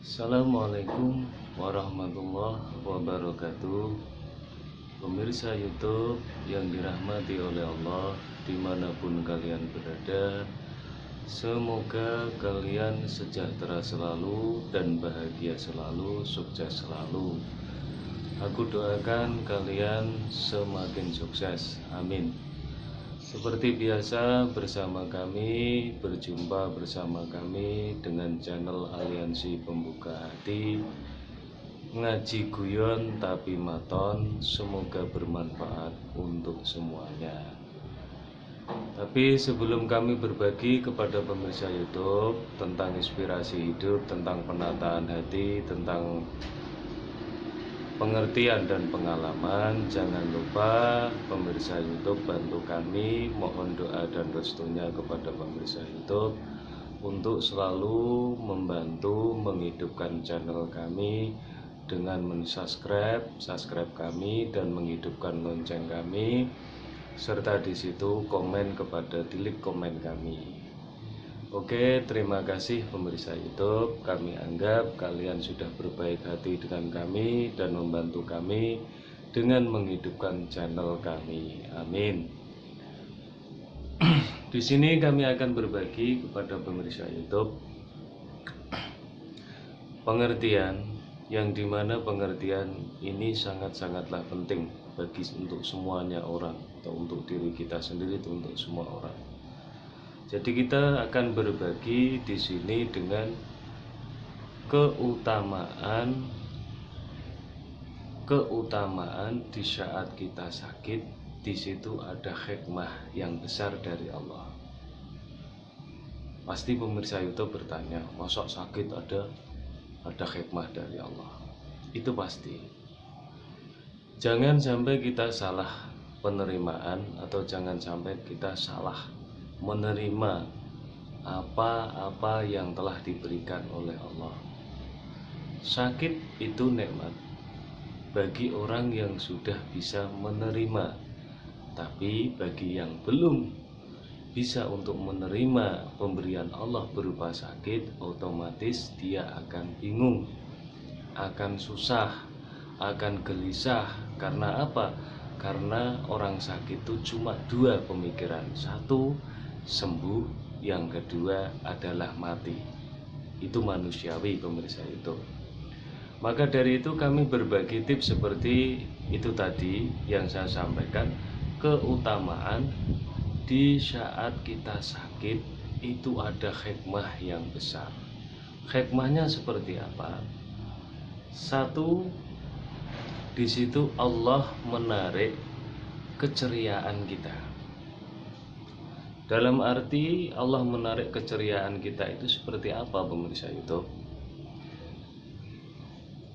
Assalamualaikum warahmatullahi wabarakatuh. Pemirsa YouTube yang dirahmati oleh Allah dimanapun kalian berada, semoga kalian sejahtera selalu dan bahagia selalu, sukses selalu. Aku doakan kalian semakin sukses, amin. Seperti biasa berjumpa bersama kami dengan channel Aliansi Pembuka Hati, ngaji guyon tapi maton, semoga bermanfaat untuk semuanya. Tapi sebelum kami berbagi kepada pemirsa YouTube tentang inspirasi hidup, tentang penataan hati, tentang pengertian dan pengalaman, jangan lupa pemirsa YouTube bantu kami, mohon doa dan restunya kepada pemirsa YouTube untuk selalu membantu menghidupkan channel kami dengan subscribe kami dan menghidupkan lonceng kami, serta di situ komen kepada tilik komen kami. Oke, terima kasih pemirsa YouTube. Kami anggap kalian sudah berbaik hati dengan kami dan membantu kami dengan menghidupkan channel kami. Amin. Di sini kami akan berbagi kepada pemirsa YouTube pengertian yang dimana pengertian ini sangat-sangatlah penting bagi untuk semuanya orang, atau untuk diri kita sendiri, atau untuk semua orang. Jadi kita akan berbagi di sini dengan keutamaan di saat kita sakit. Di situ ada hikmah yang besar dari Allah. Pasti pemirsa YouTube bertanya, masa sakit ada hikmah dari Allah? Itu pasti. Jangan sampai kita salah penerimaan, atau jangan sampai kita salah menerima apa-apa yang telah diberikan oleh Allah. Sakit itu nikmat bagi orang yang sudah bisa menerima, tapi bagi yang belum bisa untuk menerima pemberian Allah berupa sakit, otomatis dia akan bingung, akan susah, akan gelisah. Karena apa? Karena orang sakit itu cuma dua pemikiran. Satu, sembuh. Yang kedua adalah mati. Itu manusiawi pemirsa itu. Maka dari itu kami berbagi tips seperti itu tadi yang saya sampaikan. Keutamaan di saat kita sakit itu ada hikmah yang besar. Hikmahnya seperti apa? Satu, di situ Allah menarik keceriaan kita. Dalam arti Allah menarik keceriaan kita itu seperti apa pemirsa YouTube?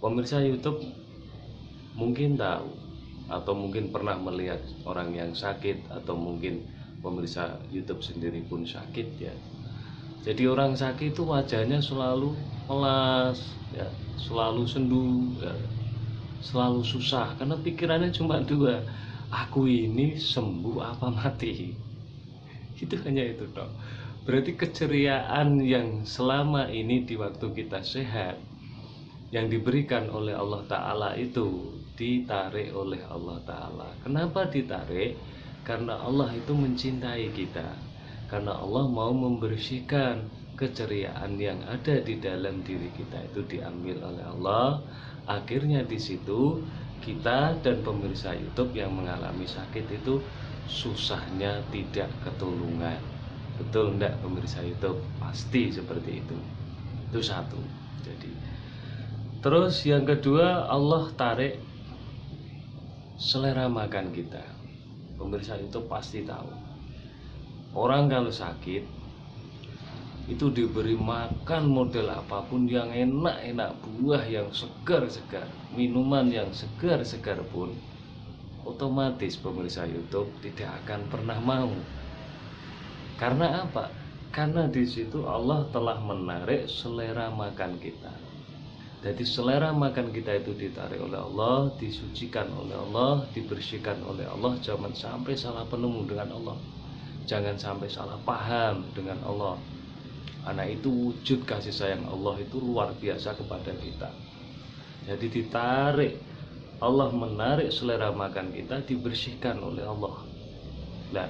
Pemirsa YouTube mungkin tahu, atau mungkin pernah melihat orang yang sakit, atau mungkin pemirsa YouTube sendiri pun sakit ya. Jadi orang sakit itu wajahnya selalu melas ya, selalu sendu ya, selalu susah, karena pikirannya cuma dua, aku ini sembuh apa mati. Itu hanya itu dong. Berarti keceriaan yang selama ini di waktu kita sehat yang diberikan oleh Allah Ta'ala itu ditarik oleh Allah Ta'ala. Kenapa ditarik? Karena Allah itu mencintai kita, karena Allah mau membersihkan keceriaan yang ada di dalam diri kita itu diambil oleh Allah. Akhirnya di situ kita dan pemirsa YouTube yang mengalami sakit itu susahnya tidak ketulungan. Betul enggak pemirsa YouTube? Pasti seperti itu. Itu satu. Jadi terus yang kedua, Allah tarik selera makan kita. Pemirsa YouTube pasti tahu, orang kalau sakit itu diberi makan model apapun yang enak-enak, buah yang segar-segar, minuman yang segar-segar pun, otomatis pemirsa YouTube tidak akan pernah mau. Karena apa? Karena di situ Allah telah menarik selera makan kita. Jadi selera makan kita itu ditarik oleh Allah, disucikan oleh Allah, dibersihkan oleh Allah. Jangan sampai salah penemu dengan Allah, jangan sampai salah paham dengan Allah. Karena itu wujud kasih sayang Allah itu luar biasa kepada kita. Jadi ditarik, Allah menarik selera makan kita, dibersihkan oleh Allah. Nah,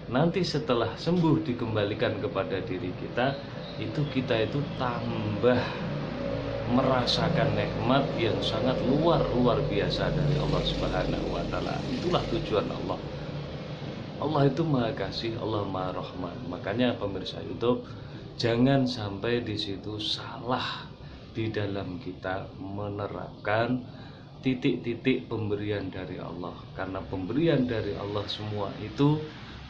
nanti setelah sembuh dikembalikan kepada diri kita, itu kita itu tambah merasakan nikmat yang sangat luar biasa dari Allah Subhanahu wa taala. Itulah tujuan Allah. Allah itu Maha Kasih, Allah Maha Rahman. Makanya pemirsa YouTube, jangan sampai di situ salah di dalam kita menerapkan titik-titik pemberian dari Allah. Karena pemberian dari Allah semua itu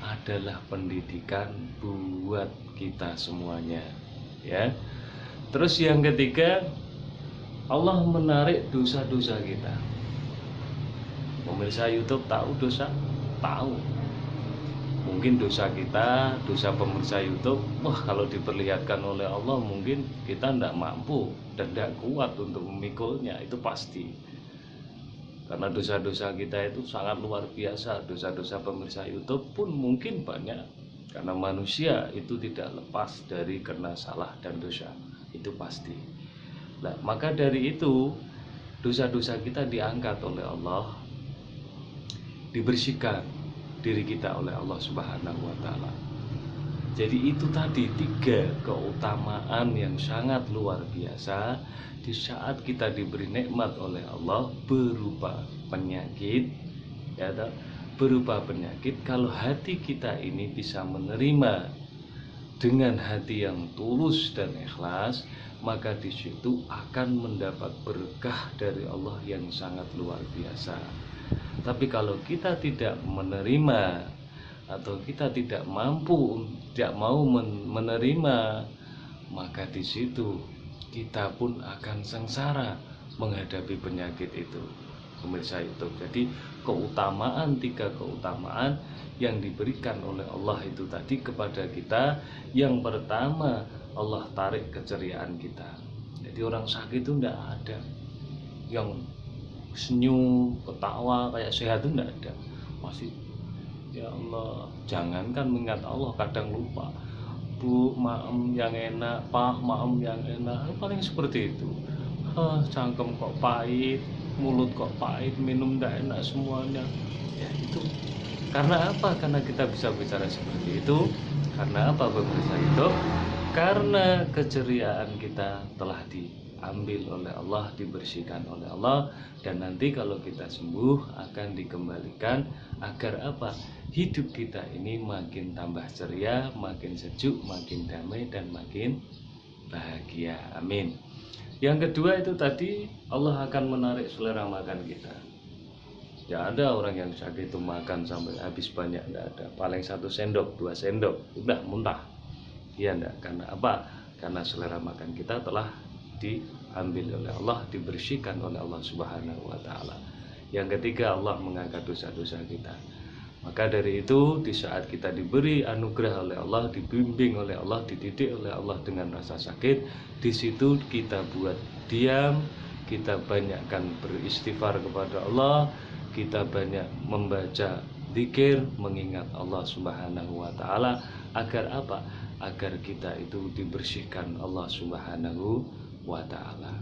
adalah pendidikan buat kita semuanya, ya. Terus yang ketiga, Allah menarik dosa-dosa kita. Pemirsa YouTube tahu dosa? Tahu. Mungkin dosa kita, dosa pemirsa YouTube, wah kalau diperlihatkan oleh Allah mungkin kita tidak mampu dan tidak kuat untuk memikulnya, itu pasti. Karena dosa-dosa kita itu sangat luar biasa. Dosa-dosa pemirsa YouTube pun mungkin banyak. Karena manusia itu tidak lepas dari kena salah dan dosa, itu pasti. Nah, maka dari itu dosa-dosa kita diangkat oleh Allah, dibersihkan diri kita oleh Allah Subhanahu wa taala. Jadi itu tadi 3 keutamaan yang sangat luar biasa di saat kita diberi nikmat oleh Allah berupa penyakit, ya, berupa penyakit. Kalau hati kita ini bisa menerima dengan hati yang tulus dan ikhlas, maka di situ akan mendapat berkah dari Allah yang sangat luar biasa. Tapi kalau kita tidak menerima atau kita tidak mampu, tidak mau menerima, maka di situ kita pun akan sengsara menghadapi penyakit itu, pemirsa YouTube. Jadi keutamaan 3 keutamaan yang diberikan oleh Allah itu tadi kepada kita. Yang pertama, Allah tarik keceriaan kita. Jadi orang sakit itu tidak ada yang senyum, ketawa, kayak sehat itu tidak ada. Masih, ya Allah, jangankan mengingat Allah, kadang lupa. Bu, maem yang enak, Pak, maem yang enak, paling seperti itu. Cangkem kok pahit, mulut kok pahit, minum tidak enak semuanya. Ya itu karena apa? Karena kita bisa bicara seperti itu. Karena apa, pemirsa itu? Karena keceriaan kita telah diambil oleh Allah, dibersihkan oleh Allah, dan nanti kalau kita sembuh akan dikembalikan agar apa? Hidup kita ini makin tambah ceria, makin sejuk, makin damai, dan makin bahagia. Amin. Yang kedua itu tadi, Allah akan menarik selera makan kita. Ya, ada orang yang sakit itu makan sampai habis banyak, tidak ada. Paling 1 sendok, 2 sendok, udah muntah. Iya enggak? Karena apa? Karena selera makan kita telah diambil oleh Allah, dibersihkan oleh Allah Subhanahu wa taala. Yang ketiga, Allah mengangkat dosa-dosa kita. Maka dari itu, di saat kita diberi anugerah oleh Allah, dibimbing oleh Allah, dididik oleh Allah dengan rasa sakit, di situ kita buat diam, kita banyakkan beristighfar kepada Allah, kita banyak membaca zikir, mengingat Allah Subhanahu wa taala, agar apa? Agar kita itu dibersihkan Allah Subhanahu wa taala.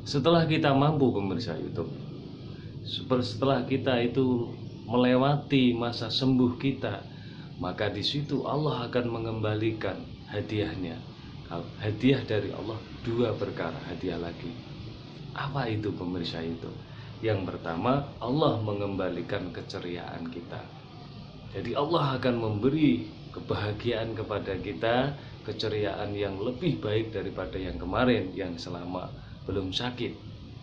Setelah kita mampu, pemirsa YouTube, setelah kita itu melewati masa sembuh kita, maka di situ Allah akan mengembalikan hadiahnya. Hadiah dari Allah 2 perkara, hadiah lagi. Apa itu, pemirsa itu? Yang pertama, Allah mengembalikan keceriaan kita. Jadi Allah akan memberi kebahagiaan kepada kita, keceriaan yang lebih baik daripada yang kemarin, yang selama belum sakit.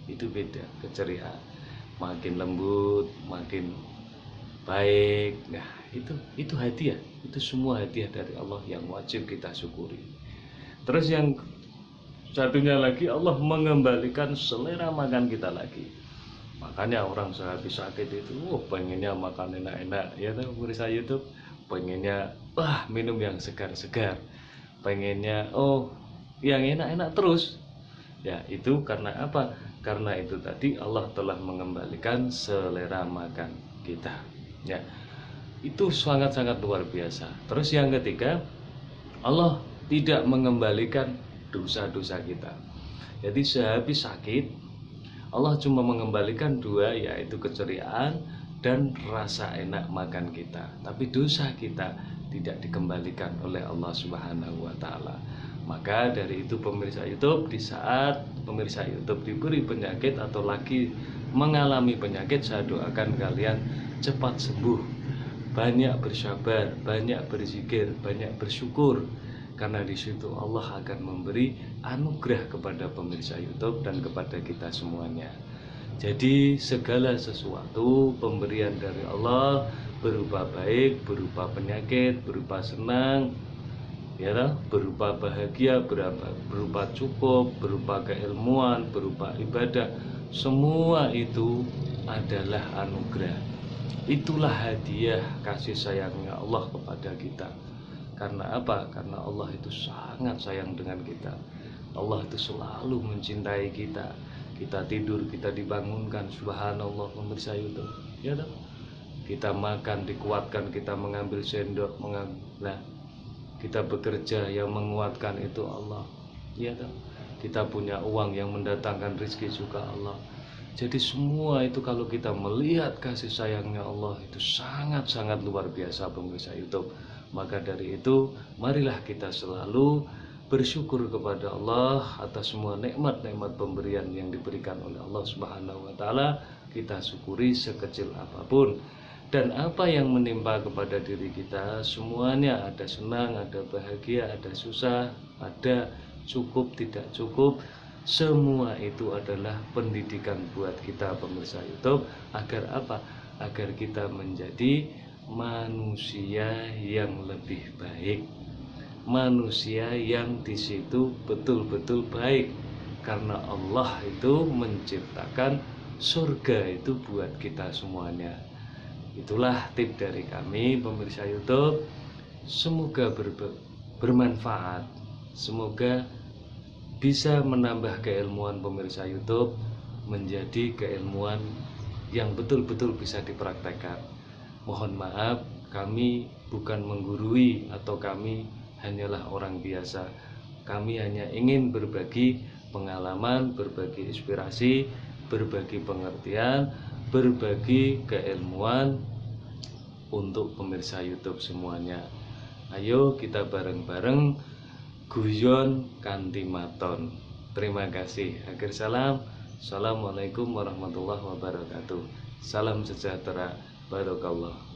Itu beda keceriaan, makin lembut, makin baik. Nah, itu hadiah. Itu semua hadiah dari Allah yang wajib kita syukuri. Terus yang satunya lagi, Allah mengembalikan selera makan kita lagi. Makanya orang sehabis sakit itu pengennya makan enak-enak, ya tahu, pemirsa YouTube, pengennya minum yang segar-segar, pengennya yang enak-enak terus. Ya, itu karena apa? Karena itu tadi Allah telah mengembalikan selera makan kita. Ya, itu sangat-sangat luar biasa. Terus yang ketiga, Allah tidak mengembalikan dosa-dosa kita. Jadi sehabis sakit Allah cuma mengembalikan dua, yaitu keceriaan dan rasa enak makan kita. Tapi dosa kita tidak dikembalikan oleh Allah Subhanahu wa taala. Maka dari itu pemirsa YouTube, di saat pemirsa YouTube diberi penyakit atau lagi mengalami penyakit, saya doakan kalian cepat sembuh. Banyak bersabar, banyak berzikir, banyak bersyukur. Karena di situ Allah akan memberi anugerah kepada pemirsa YouTube dan kepada kita semuanya. Jadi segala sesuatu pemberian dari Allah berupa baik, berupa penyakit, berupa senang, ya, berupa bahagia, berupa cukup, berupa keilmuan, berupa ibadah, semua itu adalah anugerah. Itulah hadiah kasih sayangnya Allah kepada kita. Karena apa? Karena Allah itu sangat sayang dengan kita. Allah itu selalu mencintai kita. Kita tidur, kita dibangunkan, subhanallah, pemirsa YouTube, ya toh? Kita makan, dikuatkan, kita mengambil sendok, kita bekerja, yang menguatkan itu Allah, ya toh? Kita punya uang, yang mendatangkan rezeki juga Allah. Jadi semua itu kalau kita melihat kasih sayangnya Allah itu sangat-sangat luar biasa, pemirsa YouTube. Maka dari itu marilah kita selalu bersyukur kepada Allah atas semua nikmat-nikmat pemberian yang diberikan oleh Allah Subhanahu wa taala. Kita syukuri sekecil apapun. Dan apa yang menimpa kepada diri kita, semuanya ada senang, ada bahagia, ada susah, ada cukup, tidak cukup. Semua itu adalah pendidikan buat kita, pemirsa YouTube, agar apa? Agar kita menjadi manusia yang lebih baik, manusia yang di situ betul-betul baik, karena Allah itu menciptakan surga itu buat kita semuanya. Itulah tip dari kami, pemirsa YouTube. Semoga bermanfaat, semoga bisa menambah keilmuan pemirsa YouTube menjadi keilmuan yang betul-betul bisa dipraktekkan. Mohon maaf, kami bukan menggurui atau kami hanyalah orang biasa. Kami hanya ingin berbagi pengalaman, berbagi inspirasi, berbagi pengertian, berbagi keilmuan untuk pemirsa YouTube semuanya. Ayo kita bareng-bareng guyon kanthi maton. Terima kasih. Akhir salam. Assalamualaikum warahmatullahi wabarakatuh. Salam sejahtera. Barakallah.